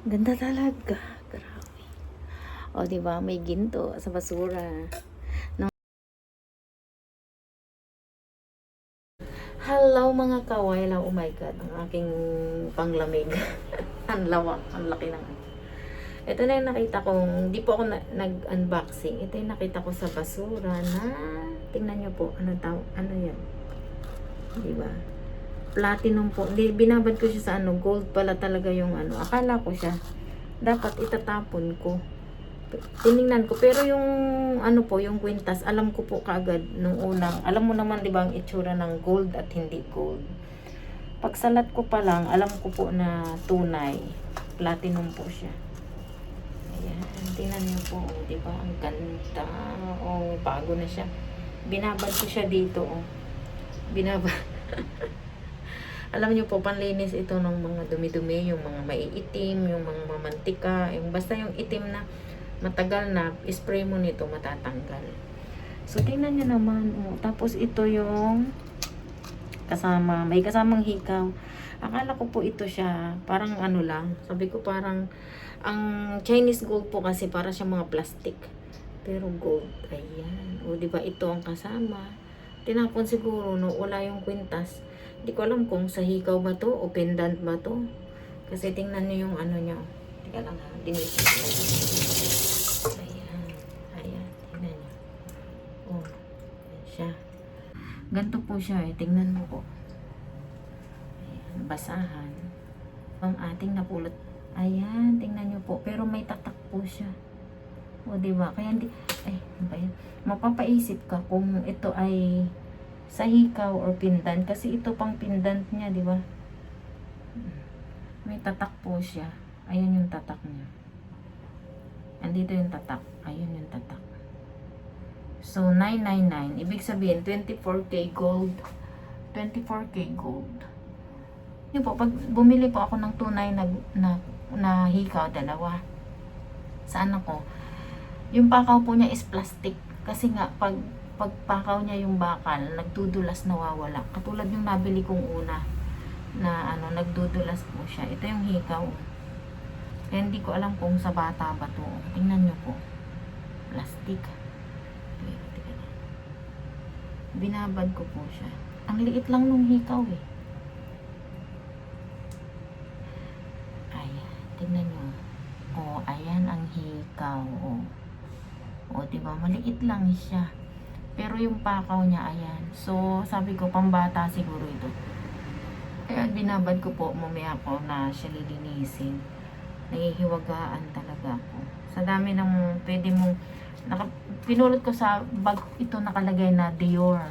Ganda talaga. Grabe. O, diba? May ginto sa basura. No? Hello mga kawayla. Oh my God. Ang aking panglamig. Ang lawak. Ang laki ng ito na yung nakita kong, hindi po ako nag-unboxing. Ito yung nakita ko sa basura na, tingnan nyo po, ano yan? Diba? Platinum po. Hindi, binabad ko siya sa ano, gold pala talaga yung ano. Akala ko siya, dapat itatapon ko. Tiningnan ko, pero yung ano po, yung kwintas, alam ko po kaagad nung unang, alam mo naman diba ang itsura ng gold at hindi gold. Pagsalat ko pa lang, alam ko po na tunay, platinum po siya. Ayan, tingnan niyo po, di ba? Ang ganda. Oh, bago na siya. Binabad ko siya dito, oh. Binabad. Alam niyo po, panlinis ito ng mga dumi-dumi, yung mga maiitim, yung mga mamantika, yung basta yung itim na matagal na, spray mo nito, matatanggal. So, tingnan niyo naman, oh. Tapos ito yung kasama, may kasamang hikaw. Akala ko po ito siya, parang ano lang. Sabi ko parang, ang Chinese gold po kasi para siya mga plastic. Pero gold, ayan. O diba ito ang kasama. Tinapon siguro no, wala yung kwintas. Hindi ko alam kung sa hikaw ba to o pendant ba to. Kasi tingnan niyo yung ano niya. Teka lang ha, dinis. Ayan, ayan, tingnan niyo. Oh, ayan siya. Ganto po siya eh, tingnan mo po. Ayan, basahan. Ang ating napulot. Ayan, tingnan nyo po. Pero may tatak po siya. O, diba? Kaya hindi, ay, ano ba yan? Mapapaisip ka kung ito ay sa hikaw or pendant. Kasi ito pang pendant niya, diba? May tatak po siya. Ayan yung tatak niya. Andito yung tatak. Ayan yung tatak. So, 999. Ibig sabihin, 24K gold. 24K gold. Yun po, pag bumili po ako ng tunay na hikaw, dalawa. Sa ano ko, yung pakaw po niya is plastic. Kasi nga, pag pakaw niya yung bakal, nagdudulas, nawawala. Katulad yung nabili kong una, na ano, nagdudulas po siya. Ito yung hikaw. Kaya hindi ko alam kung sa bata ba to. Tingnan nyo po. Plastic. Binabad ko po siya. Ang liit lang nung hikaw eh. Ayan, tingnan nyo. O, ayan ang hikaw. O, diba? Maliit lang siya. Pero yung pakaw niya, ayan. So, sabi ko, pambata siguro ito. Kaya binabad ko po, mamaya ko na siya lilinisin. Nahihiwagaan talaga ako. Sa dami ng pwede mong pinulot ko sa bag ito nakalagay na Dior.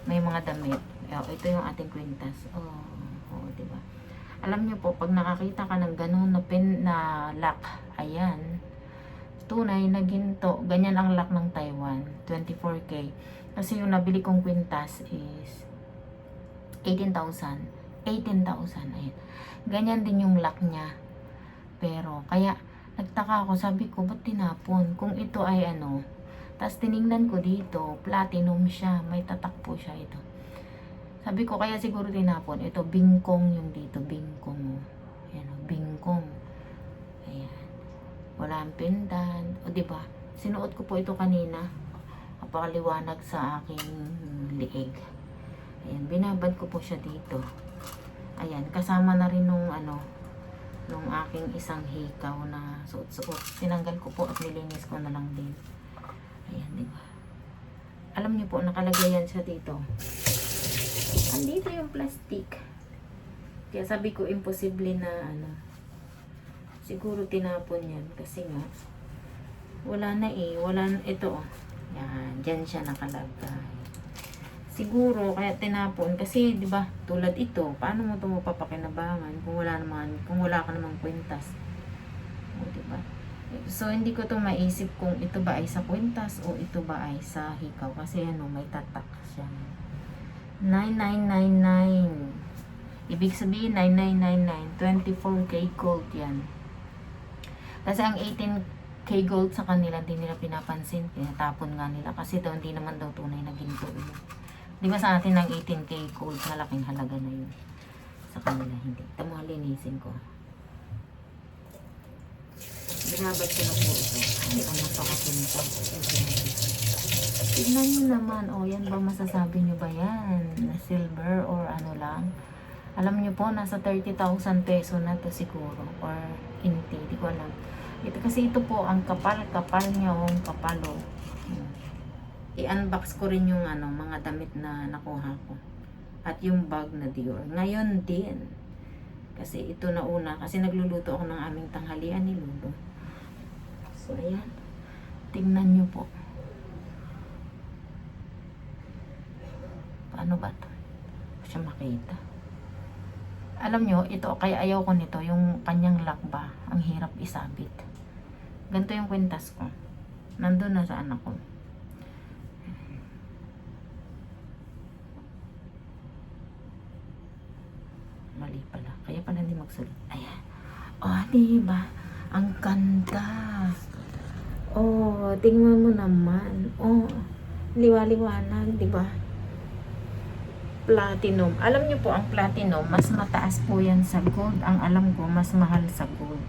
May mga damit. Ito yung ating kwintas. Oh, diba? Alam niyo po, pag nakakita ka ng ganun na pen na lock, ayan, tunay na ginto. Ganyan ang lock ng Taiwan. 24K. Kasi yung nabili kong kwintas is 18,000. 18,000. Ayan. Ganyan din yung lock niya. Pero, kaya, nagtaka ako, sabi ko, ba't tinapon? Kung ito ay ano, tapos tiningnan ko dito, platinum siya, may tatak po siya ito. Sabi ko, kaya siguro tinapon. Ito, bingkong yung dito, bingkong. Ayan, bingkong. Ayan. Walang pendant. O, diba? Sinuot ko po ito kanina. Napakaliwanag sa aking liig. Ayan, binabad ko po siya dito. Ayan, kasama na rin nung ano, nung aking isang hikaw na suot-suot. Tinanggal ko po at nilinis ko na lang din. Ayan, diba? Alam niyo po, nakalagay yan siya dito. Andito yung plastic. Kaya sabi ko, imposible na ano. Siguro tinapon yan. Kasi nga, wala na eh. Wala na, ito oh. Yan, dyan siya nakalagay. Siguro, kaya tinapon. Kasi, di ba, tulad ito, paano mo ito mapapakinabangan kung wala naman, kung wala ka namang kwintas. O, di ba? So, hindi ko to maisip kung ito ba ay sa kwintas o ito ba ay sa hikaw. Kasi, ano, may tatak siya. 9999. Ibig sabihin, 9999. 24K gold yan. Kasi, ang 18K gold sa kanila, hindi nila pinapansin. Tinatapon nga nila. Kasi ito, hindi naman daw tunay na ginto yun. Di ba sa atin ng 18K gold, malaking halaga na yun. Sa kanila, hindi. Ito mo, linisin ko. Binabad ko na po ito. Ay, ang napakapunta. Tignan nyo naman, o yan ba masasabi nyo ba yan? Silver or ano lang? Alam nyo po, nasa 30,000 peso na to siguro. Or hindi, di ko alam. Ito, kasi ito po, ang kapal niya, ang kapal o. I-unbox ko rin yung ano, mga damit na nakuha ko. At yung bag na Dior. Ngayon din. Kasi ito na una. Kasi nagluluto ako ng aming tanghalian ni Lulu. So, ayan. Tingnan nyo po. Paano ba ito? Siya makita. Alam nyo, ito, kaya ayaw ko nito. Yung kanyang lock ba? Ang hirap isabit. Ganito yung kwintas ko. Nandun na sa anak ko. Mali pala. Kaya pala hindi magsulat. Ayan. Oh, diba? Ang ganda. Oh, tingnan mo naman. Oh, liwa-liwanag, diba? Platinum. Alam niyo po, ang platinum, mas mataas po yan sa gold. Ang alam ko, mas mahal sa gold.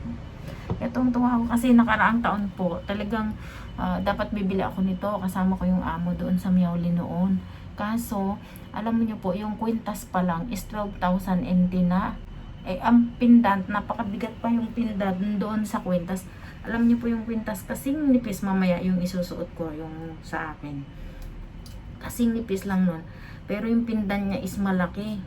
Itong tuwa ko kasi nakaraang taon po, talagang dapat bibili ako nito. Kasama ko yung amo doon sa Miauli noon. Kaso, alam niyo po, yung kwintas pa lang is 12,000 NT na. Eh, ang pendant, napakabigat pa yung pendant doon sa kwintas. Alam niyo po yung kwintas, kasing nipis mamaya yung isusuot ko, yung sa akin. Kasing nipis lang nun. Pero yung pendant niya is malaki.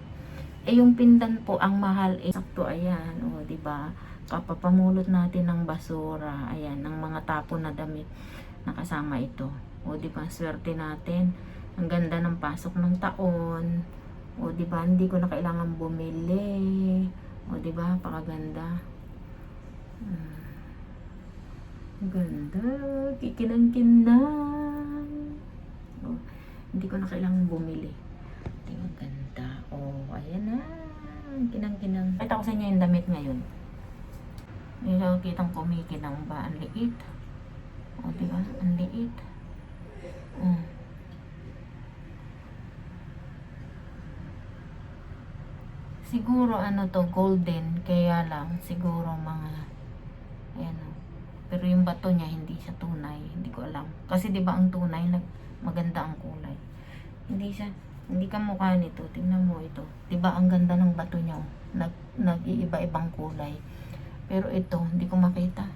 Eh, yung pendant po, ang mahal. Eh, sakto, ayan, o, diba? Kapapamulot natin ng basura, ayan, ng mga tapon na damit. Nakasama ito. O, diba? Swerte natin. Ang ganda ng pasok ng taon. O, diba? Hindi ko na kailangan bumili. O, diba? Pakaganda. Ganda. Kikinang-kinang. O, hindi ko na kailangan bumili. Ang ganda. O, ayan na. Kinang-kinang. Pakita ko sa inyo yung damit ngayon. May nakikitang kumikinang ba? Ang liit. O, diba? Ang liit. O. Siguro ano to, golden, kaya lang siguro mga ayan o. Pero yung bato niya hindi siya tunay, hindi ko alam. Kasi 'di ba ang tunay maganda ang kulay. Hindi ka mukha nito. Tingnan mo ito. 'Di ba ang ganda ng bato niya? Nag-iiba-ibang kulay. Pero ito, hindi ko makita.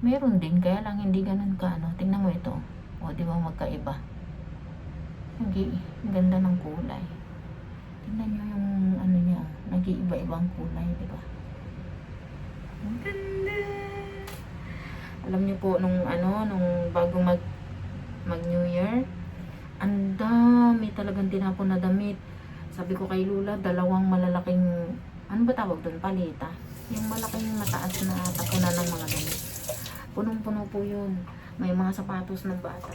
Meron din, kaya lang hindi ganun ka ano. Tingnan mo ito. O, 'di ba magkaiba? Ang ganda ng kulay. Tingnan niyo yung ano niya, nag-iiba-ibang kulay, di ba? Ang ganda! Alam niyo po, nung bago mag New Year, ang dami talagang tinapon na damit. Sabi ko kay Lula, dalawang malalaking, ano ba tawag doon? Palita. Yung malaking mataas na tapunan ng mga damit. Punong-puno po yun. May mga sapatos ng bata.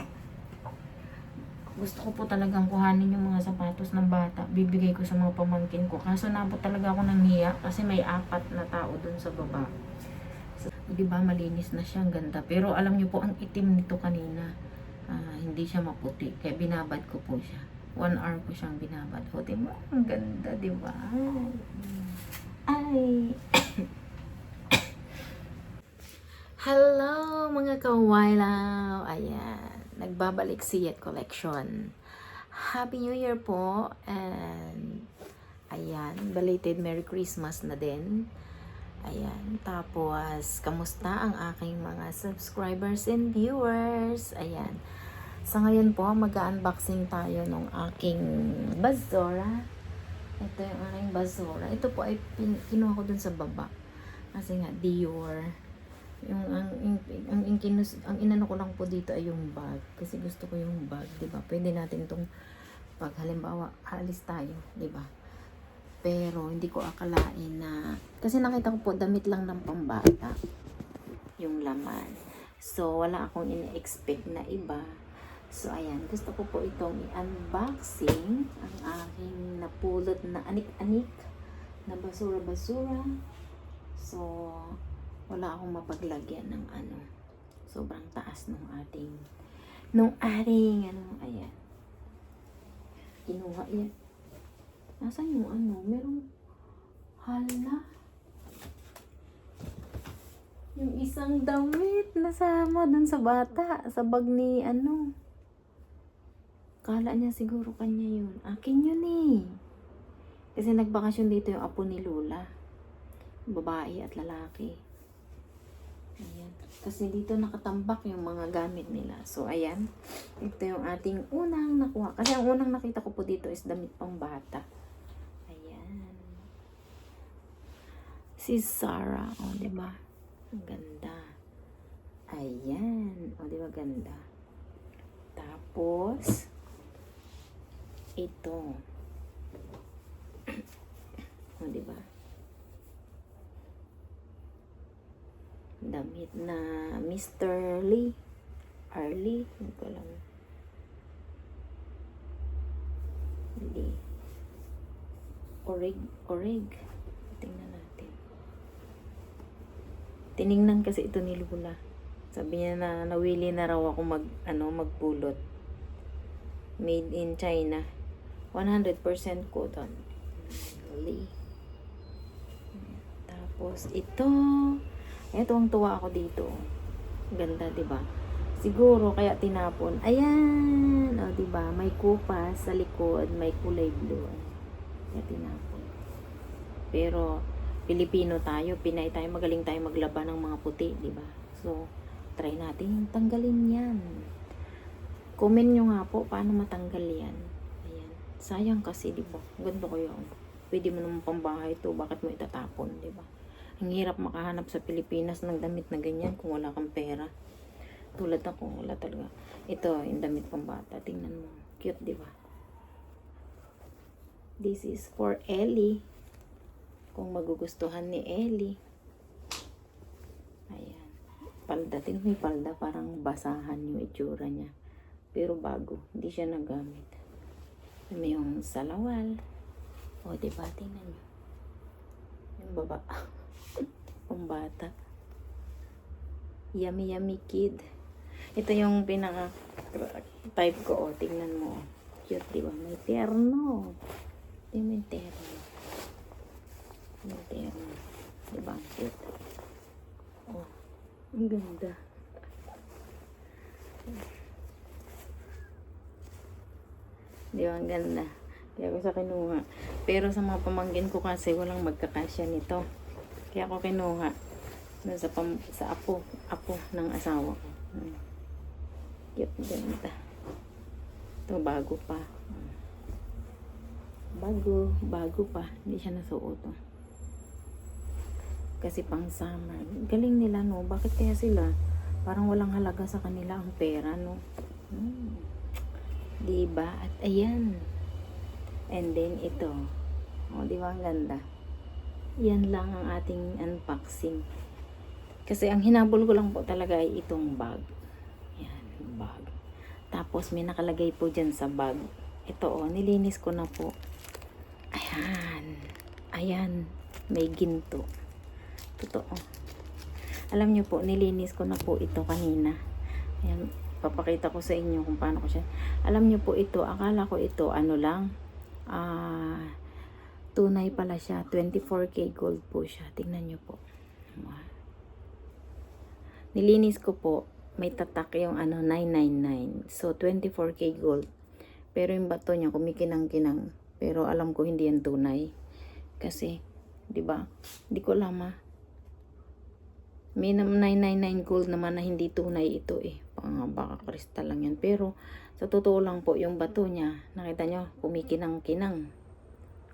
Gusto ko po talagang kuhanin yung mga sapatos ng bata. Bibigay ko sa mga pamangkin ko. Kaso nabot talaga ako ng hiya kasi may 4 na tao dun sa baba. So, diba malinis na siya, ang ganda. Pero alam niyo po, ang itim nito kanina. Hindi siya maputi. Kaya binabad ko po siya. 1 hour ko siyang binabad. O, diba? Ang ganda, diba? Ay! Hello mga kawailaw! Ayan. Nagbabalik si Yet Collection. Happy New Year po. And ayan, belated Merry Christmas na din. Ayan, tapos kamusta ang aking mga subscribers and viewers? Ayan. Sa ngayon po, mag-unboxing tayo ng aking basura. Ito yung aking basura. Ito po ay kinuha ko dun sa baba. Kasi nga, Dior. Ang inano ko lang po dito ay yung bag. Kasi gusto ko yung bag, di ba? Pwede natin itong pag halimbawa, alis tayo, di ba? Pero hindi ko akalain na, kasi nakita ko po damit lang ng pambata yung laman. So, wala akong in-expect na iba. So, ayan. Gusto ko po itong i-unboxing ang aking napulot na anik-anik na basura-basura. So, wala akong mapaglagyan ng ano. Sobrang taas nung ating ayan. Kinuha yan. Nasaan yung ano? Merong hala. Yung isang damit nasama dun sa bata, sa bag ni ano. Kala niya siguro kanya yun. Akin yun eh. Kasi nagbakasyon dito yung apo ni Lola. Babae at lalaki. Ayan. Kasi dito nakatambak yung mga gamit nila. So, ayan. Ito yung ating unang nakuha. Kasi ang unang nakita ko po dito is damit pang bata. Ayan. Si Sarah. O, diba? Ang ganda. Ayan. O, diba ganda? Tapos, ito. O, diba? Damit na Mr. Lee. Arlie. Hindi ko alam. Lee. Orig. Tingnan natin. Tiningnan kasi ito ni Lula. Sabi niya na nawili na raw ako magpulot. Made in China. 100% cotton. Lee. Tapos ito. Ito ang tuwa ako dito. Ganda, 'di ba? Siguro kaya tinapon. Ayan, o 'di ba? May kupas sa likod, may kulay blue. Kaya tinapon. Pero Pilipino tayo, Pinay tayo, magaling tayo maglaban ng mga puti, 'di ba? So, try natin tanggalin 'yan. Comment nyo nga po paano matanggal 'yan. Ayan. Sayang kasi, 'di ba? Ganda ko 'yan. Pwede mo naman pambahay 'to, bakit mo itatapon, 'di ba? Ang hirap makahanap sa Pilipinas ng damit na ganyan kung wala kang pera. Tulad ako, wala talaga. Ito, yung damit pang bata. Tingnan mo. Cute, di ba? This is for Ellie. Kung magugustuhan ni Ellie. Ayan. Palda. Tingnan mo yung palda. Parang basahan yung itsura niya. Pero bago. Hindi siya nagamit. May yung salawal. O, di ba? Tingnan mo. Yung baba. Pambata. Yummy yummy kid. Ito yung pinaka type ko. O, tingnan mo. Cute, diba? May terno. May terno. May terno. Diba? Cute. Oh, ang ganda. Diba? Ang ganda. Kaya ko sa kinuha. Pero sa mga pamangkin ko kasi walang magkakasya nito. Kaya ako kinuha sa apo ng asawa ko. Cute, ganda. Ito, bago pa. Bago pa. Hindi siya nasuot. Kasi pang summer. Galing nila, no? Bakit kaya sila? Parang walang halaga sa kanila ang pera, no? Diba? At ayan. And then, ito. O, diba ang ganda? Yan lang ang ating unboxing. Kasi ang hinabol ko lang po talaga ay itong bag. Yan, bag. Tapos may nakalagay po dyan sa bag. Ito nilinis ko na po. Ayan. Ayan. May ginto. Totoo. Alam nyo po, nilinis ko na po ito kanina. Ayan. Papakita ko sa inyo kung paano ko siya. Alam nyo po ito, akala ko ito, ano lang, tunay pala siya. 24K gold po siya. Tingnan nyo po. Nilinis ko po. May tatak yung 999. So, 24K gold. Pero yung bato niya kumikinang-kinang. Pero alam ko hindi yan tunay. Kasi, di ba? Hindi ko alam May 999 gold naman na hindi tunay ito eh. Baka kristal lang yan. Pero, sa totoo lang po, yung bato niya, nakita nyo, kumikinang-kinang.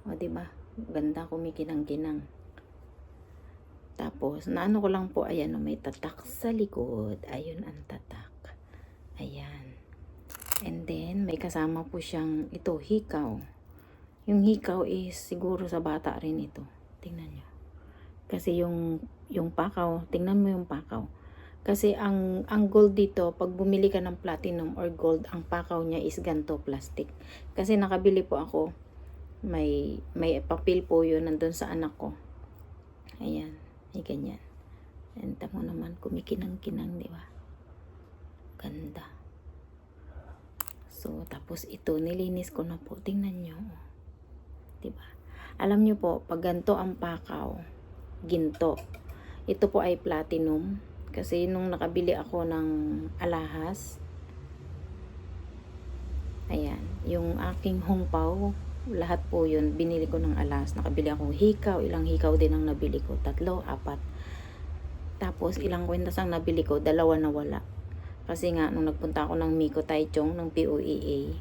O, diba? Ganda, kumikinang-kinang. Tapos, naano ko lang po, ayan, may tatak sa likod. Ayun ang tatak. Ayan. And then, may kasama po siyang, ito, hikaw. Yung hikaw is, siguro sa bata rin ito. Tingnan nyo. Kasi yung pakaw, tingnan mo yung pakaw. Kasi ang gold dito, pag bumili ka ng platinum or gold, ang pakaw niya is ganto plastic. Kasi nakabili po ako, may papel po yun nandun sa anak ko. Ayan, ay ganyan. And tamo naman, kumikinang-kinang, di ba? Ganda. So, tapos ito, nilinis ko na po. Tingnan nyo. Di ba? Alam nyo po, pag ganto ang pakaw, ginto. Ito po ay platinum. Kasi nung nakabili ako ng alahas, ayan, yung aking hongpao, lahat po yun, binili ko ng alahas. Nakabili akong hikaw, ilang hikaw din ang nabili ko, 3, 4. Tapos ilang kwentas ang nabili ko, 2 na wala. Kasi nga, nung nagpunta ako ng Miko Taichung, ng POEA,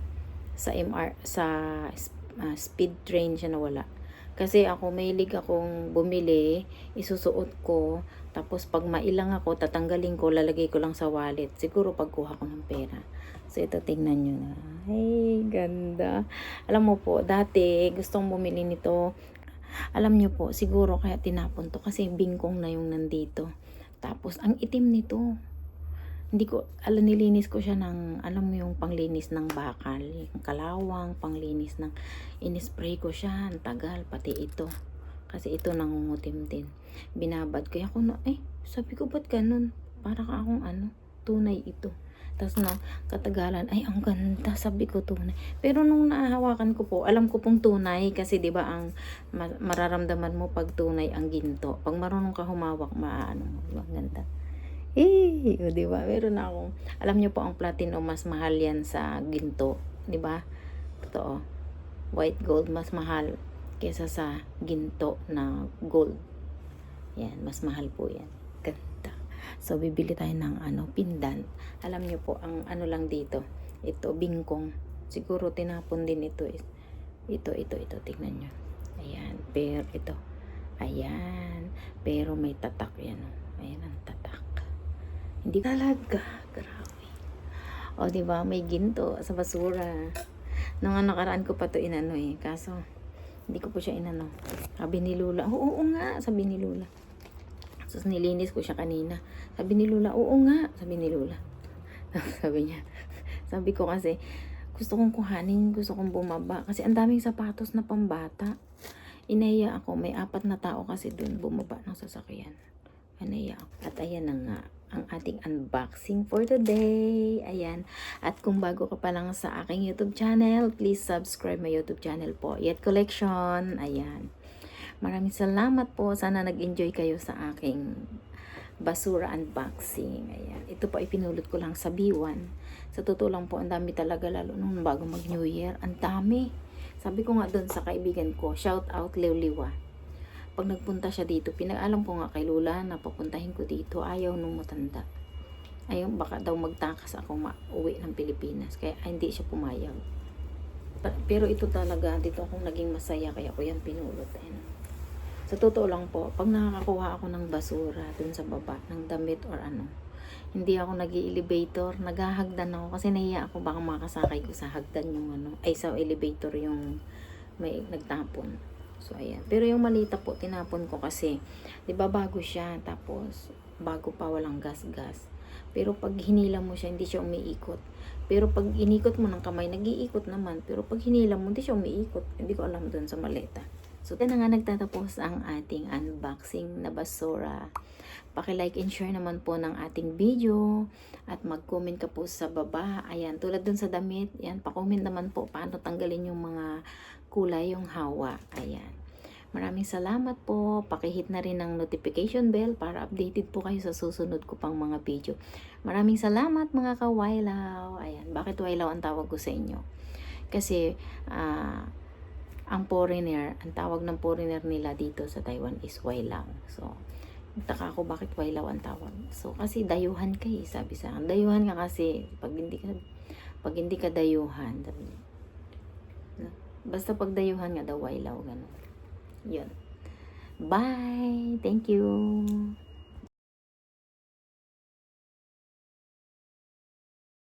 sa speed train siya nawala. Kasi ako, mahilig akong bumili, isusuot ko, tapos pag mailang ako, tatanggalin ko, lalagay ko lang sa wallet. Siguro pagkuha ko ng pera. So, ito, tingnan nyo na. Ay, ganda. Alam mo po, dati, gustong bumili nito. Alam nyo po, siguro kaya tinapon to, kasi bingkong na yung nandito. Tapos, ang itim nito. Hindi ko, nilinis ko siya ng, alam mo yung panglinis ng bakal, yung kalawang, panglinis ng, inispray ko siya, ang tagal, pati ito. Kasi ito nangungutim din. Binabad ko, ako na, sabi ko, ba't ganun? Para ka akong tunay ito. Tapos na, katagalan, ay, ang ganda, sabi ko, tunay. Pero nung nahahawakan ko po, alam ko pong tunay, kasi di ba ang mararamdaman mo pag tunay ang ginto. Pag marunong ka humawak, ang ganda. O, di ba? Meron na akong, alam niyo po ang platinum mas mahal yan sa ginto, di ba? Totoo. White gold mas mahal kaysa sa ginto na gold. Yan, mas mahal po yan. Ganda. So, bibili tayo ng pendant. Alam niyo po, ang lang dito, ito, bingkong. Siguro tinapon din ito. Ito, tignan niyo. Ayan, pero ito. Ayan, pero may tatak yan. Ayan ang tatak. Hindi talaga, grabe. O, diba, may ginto sa basura. Nung nakaraan ko pa to kaso, hindi ko po siya Sabi ni Lula, oo nga, sabi ni Lula. So, nilinis ko siya kanina. Sabi ni Lula, oo nga, sabi ni Lula. Sabi niya, sabi ko kasi, gusto kong kuhanin, gusto kong bumaba. Kasi ang daming sapatos na pambata. Inaya ako, may 4 na tao kasi dun bumaba ng sasakyan. Inaya ako. At ayan na nga, ang ating unboxing for today. Ayan. At kung bago ka pa lang sa aking YouTube channel, please subscribe my YouTube channel po. Yet Collection. Ayan. Maraming salamat po. Sana nag-enjoy kayo sa aking basura unboxing. Ayan. Ito po ay pinulot ko lang sa B1. Sa totoo lang po, ang dami talaga, lalo nung bago mag New Year. Ang dami. Sabi ko nga doon sa kaibigan ko, shout out Leoliwa. Pag nagpunta siya dito, pinag-alam ko nga kay Lula na papuntahin ko dito, ayaw nung matanda. Ayaw, baka daw magtakas ako mauwi ng Pilipinas. Kaya hindi siya pumayag. Pero ito talaga, dito akong naging masaya, kaya ko yan pinulot. Sa totoo lang po, pag nakakakuha ako ng basura dun sa baba, ng damit or hindi ako nag-elevator, naghahagdan ako kasi nahiya ako baka makasakay ko sa hagdan yung sa elevator yung may nagtapon. So, ayan. Pero yung malita po, tinapon ko kasi, di ba bago siya, tapos, bago pa, walang gas-gas. Pero pag hinila mo siya, hindi siya umiikot. Pero pag inikot mo ng kamay, nag-iikot naman. Pero pag hinila mo, hindi siya umiikot. Hindi ko alam dun sa maleta. So, yan na nga nagtatapos ang ating unboxing na basura. Paki-like and share naman po ng ating video. At mag-comment ka po sa baba. Ayan, tulad dun sa damit. Ayan, pa-comment naman po paano tanggalin yung mga kulay, yung hawa. Ayan. Maraming salamat po. Paki-hit na rin ang notification bell para updated po kayo sa susunod ko pang mga video. Maraming salamat mga kawailaw. Ayan. Bakit wailaw ang tawag ko sa inyo? Kasi, ang foreigner, ang tawag ng foreigner nila dito sa Taiwan is wailaw. So, taka ako bakit wailaw ang tawag. So, kasi dayuhan ka sabi sa akin. Dayuhan ka kasi, pag hindi ka dayuhan, basta pag dayuhan nga daw wailaw, gano'n. Yun. Bye! Thank you!